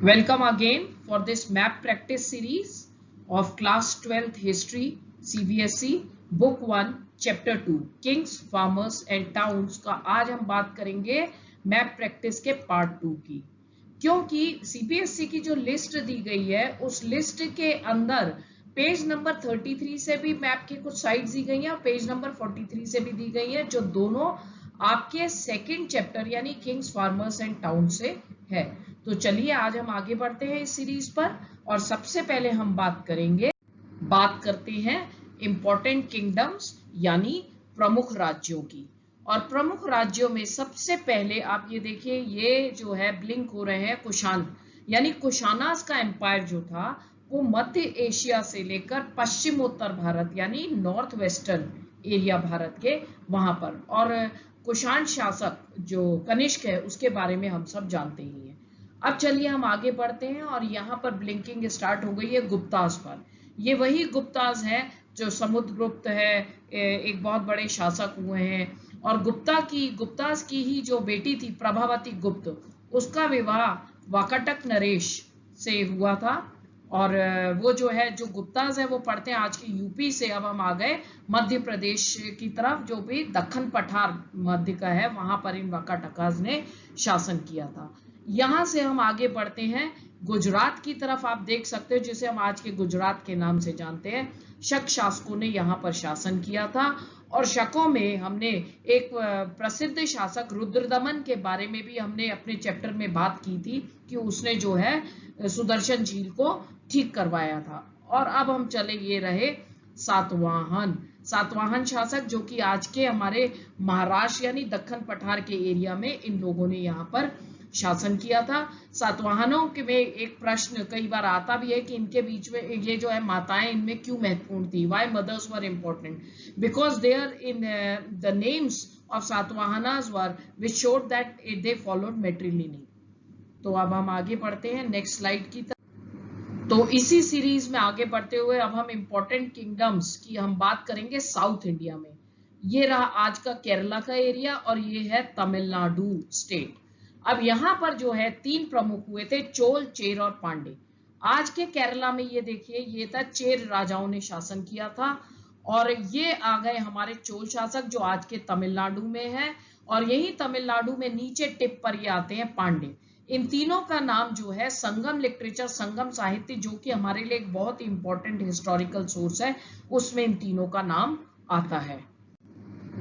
Welcome again for this map practice series of class 12th history CBSE book 1 chapter 2 Kings, Farmers and Towns का आज हम बात करेंगे map practice के part 2 की। क्योंकि CBSE की जो लिस्ट दी गई है उस लिस्ट के अंदर पेज नंबर 33 से भी मैप की कुछ साइट्स दी गई हैं और पेज नंबर 43 से भी दी गई हैं, जो दोनों आपके सेकंड चैप्टर यानी किंग्स, फार्मर्स एंड टाउन से है। तो चलिए आज हम आगे बढ़ते हैं इस सीरीज पर और सबसे पहले हम बात करते हैं इंपॉर्टेंट किंगडम्स यानी प्रमुख राज्यों की। और प्रमुख राज्यों में सबसे पहले आप ये देखिए, ये जो है ब्लिंक हो रहे हैं कुषाण यानी कुशानास का एम्पायर जो था वो मध्य एशिया से लेकर पश्चिमोत्तर भारत यानी नॉर्थ वेस्टर्न एरिया भारत के वहां पर, और कुषाण शासक जो कनिष्क है उसके बारे में हम सब जानते ही हैं। अब चलिए हम आगे बढ़ते हैं और यहाँ पर ब्लिंकिंग स्टार्ट हो गई है गुप्तास पर। ये वही गुप्तास है जो समुद्रगुप्त है, एक बहुत बड़े शासक हुए हैं, और गुप्तास की ही जो बेटी थी प्रभावती गुप्त, उसका विवाह वाकाटक नरेश से हुआ था। और वो जो है जो गुप्ताज है वो पढ़ते हैं आज के यूपी से। अब हम आ गए मध्य प्रदेश की तरफ, जो भी दक्खन पठार मध्य का है वहां पर इन वाकाटकाज ने शासन किया था। यहां से हम आगे बढ़ते हैं गुजरात की तरफ। आप देख सकते हो जिसे हम आज के गुजरात के नाम से जानते हैं, शक शासकों ने यहाँ पर शासन किया था। और शकों में हमने एक प्रसिद्ध शासक रुद्रदमन के बारे में भी हमने अपने चैप्टर में बात की थी कि उसने जो है सुदर्शन झील को ठीक करवाया था। और अब हम चले, ये रहे सातवाहन शासक, जो कि आज के हमारे महाराष्ट्र यानी दक्खन पठार के एरिया में इन लोगों ने यहाँ पर शासन किया था। सातवाहनों के में एक प्रश्न कई बार आता भी है कि इनके बीच में ये जो है माताएं इनमें क्यों महत्वपूर्ण थी, why mothers were important, because they are in the names of Satavahanas were which showed that they followed matriliny. तो अब हम आगे बढ़ते हैं नेक्स्ट स्लाइड की तरफ। तो इसी सीरीज में आगे बढ़ते हुए अब हम इंपॉर्टेंट किंगडम्स की हम बात करेंगे साउथ इंडिया में। ये रहा आज का केरला का एरिया और ये है तमिलनाडु स्टेट। अब यहाँ पर जो है तीन प्रमुख हुए थे, चोल, चेर और पांडे। आज के केरला में ये देखिए, ये था चेर राजाओं ने शासन किया था, और ये आ गए हमारे चोल शासक जो आज के तमिलनाडु में है, और यही तमिलनाडु में नीचे टिप पर ये आते हैं पांडे। इन तीनों का नाम जो है संगम लिटरेचर, संगम साहित्य, जो कि हमारे लिए एक बहुत इंपॉर्टेंट हिस्टोरिकल सोर्स है, उसमें इन तीनों का नाम आता है।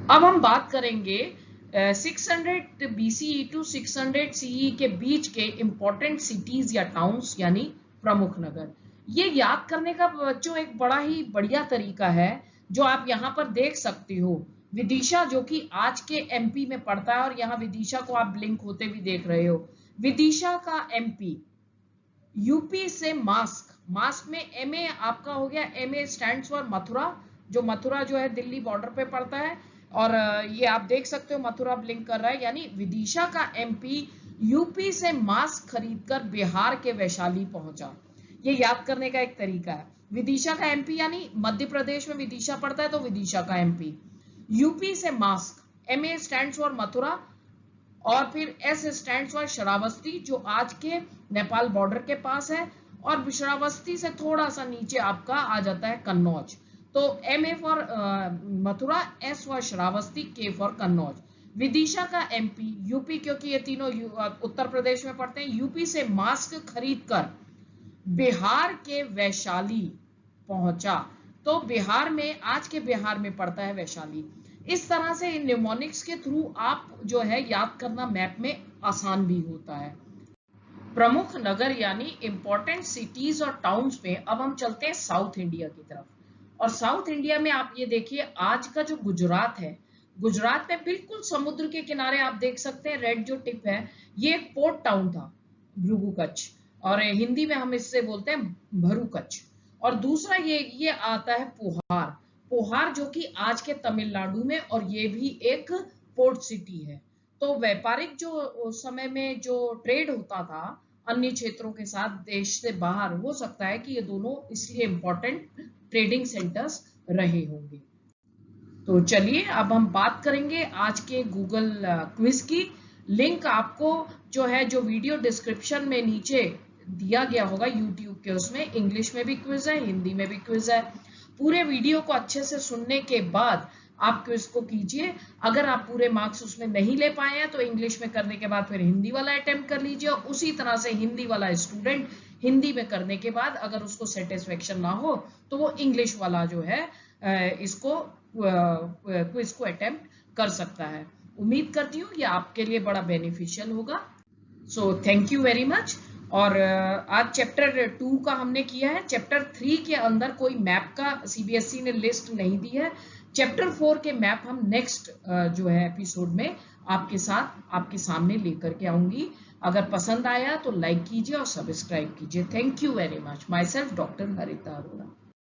अब हम बात करेंगे 600 BCE टू 600 CE के बीच के इंपॉर्टेंट सिटीज या टाउन्स यानी प्रमुख नगर। ये याद करने का बच्चों एक बड़ा ही बढ़िया तरीका है जो आप यहाँ पर देख सकते हो। विदिशा जो कि आज के MP में पड़ता है, और यहाँ विदिशा को आप ब्लिंक होते भी देख रहे हो। विदिशा का MP, यूपी से मास्क में MA आपका हो गया, MA स्टैंड्स फॉर मथुरा, जो मथुरा जो है दिल्ली बॉर्डर पे पड़ता है। और ये आप देख सकते हो मथुरा ब्लिंक कर रहा है, यानी विदिशा का MP यूपी से मास्क खरीदकर बिहार के वैशाली पहुंचा। ये याद करने का एक तरीका है। विदिशा का MP यानी मध्य प्रदेश में विदिशा पड़ता है, तो विदिशा का MP। यूपी से mask, MA stands for Mathura, और फिर S स्टैंड्स फॉर श्रावस्ती जो आज के नेपाल बॉर्डर के पास है, और श्रावस्ती से थोड़ा सा नीचे आपका आ जाता है कन्नौज। तो MA for Mathura, S for Shravasti, K for Kannauj. Vidisha का MP यूपी, क्योंकि ये तीनों उत्तर प्रदेश में पड़ते हैं, यूपी से मास्क खरीदकर बिहार के वैशाली पहुंचा। तो बिहार में, आज के बिहार में पड़ता है वैशाली। इस तरह से इन निमोनिक्स के थ्रू आप जो है याद करना मैप में आसान भी होता है। प्रमुख नगर यानी इंपॉर्टेंट सिटीज और टाउन्स में अब हम चलते हैं साउथ इंडिया की तरफ। और साउथ इंडिया में आप ये देखिए, आज का जो गुजरात है, गुजरात में बिल्कुल समुद्र के किनारे आप देख सकते हैं रेड जो टिप है, ये एक पोर्ट टाउन था भृगु कच्छ, और हिंदी में हम इससे बोलते हैं भरूकच्छ। और दूसरा ये आता है पोहार जो कि आज के तमिलनाडु में, और ये भी एक पोर्ट सिटी है। तो व्यापारिक जो उस समय में जो ट्रेड होता था अन्य क्षेत्रों के साथ देश से बाहर, हो सकता है कि ये दोनों इसलिए इंपॉर्टेंट ट्रेडिंग सेंटर्स रहे होंगे। तो चलिए अब हम बात करेंगे आज के गूगल क्विज की। लिंक आपको जो है, जो वीडियो डिस्क्रिप्शन में नीचे दिया गया होगा यूट्यूब के, उसमें इंग्लिश में भी क्विज है, हिंदी में भी क्विज है। पूरे वीडियो को अच्छे से सुनने के बाद आप क्विज को कीजिए। अगर आप पूरे मार्क्स उसमें नहीं ले पाए हैं तो इंग्लिश में करने के बाद फिर हिंदी वाला अटेम्प्ट कर लीजिए, और उसी तरह से हिंदी वाला स्टूडेंट हिंदी में करने के बाद अगर उसको सेटिस्फेक्शन ना हो तो वो इंग्लिश वाला जो है इसको क्विज को अटेम्प्ट कर सकता है। उम्मीद करती हूँ ये आपके लिए बड़ा बेनिफिशियल होगा। So thank you very much. और आज चैप्टर 2 का हमने किया है। चैप्टर 3 के अंदर कोई मैप का सीबीएसई ने लिस्ट नहीं दी है। चैप्टर 4 के मैप हम नेक्स्ट जो है एपिसोड में आपके साथ आपके सामने लेकर के आऊंगी। अगर पसंद आया तो लाइक कीजिए और सब्सक्राइब कीजिए। Thank you very much. Myself doctor Harita Arora.